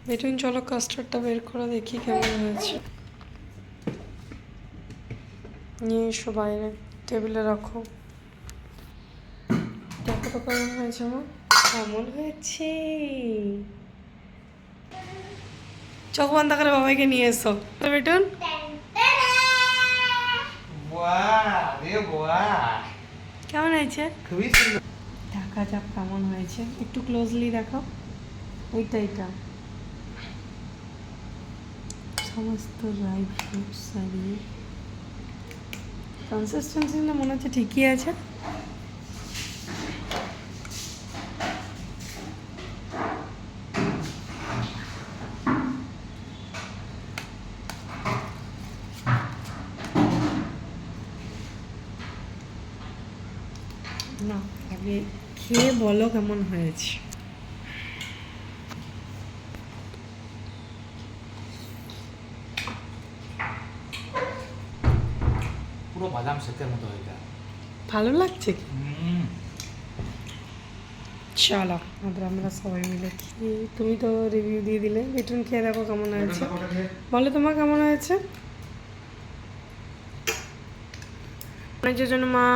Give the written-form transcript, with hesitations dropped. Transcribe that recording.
বেটুন চলো কাস্টার্ডটা বের করে দেখি কেমন হয়েছে। নিয়ে এসো বাইরে, টেবিলে রাখো। দেখো তো কেমন হয়েছে আমার। কেমন হয়েছে? চোখ বন্ধ করে বাবাইকে নিয়ে এসো বেটুন। কেমন হয়েছে? খুবই সুন্দর। দেখা যাক কেমন হয়েছে, একটু ক্লোজলি দেখো। এইটা সমস্ত ড্রাই ফ্রুটস দিয়ে কনসিস্টেন্সি না মনে হচ্ছে ঠিকই আছে। না আগে খেয়ে বলো কেমন হয়েছে। পুরো বাদাম শেকের মতো হয়ে যায়। ভালো লাগছে কি? চলো এবার আমরা সবাই মিলে খেয়ে, তুমি তো রিভিউ দিয়ে দিলে, বেটুন খেয়ে দেখো কেমন হয়েছে। বলো তোমার কেমন হয়েছে? জন্য মা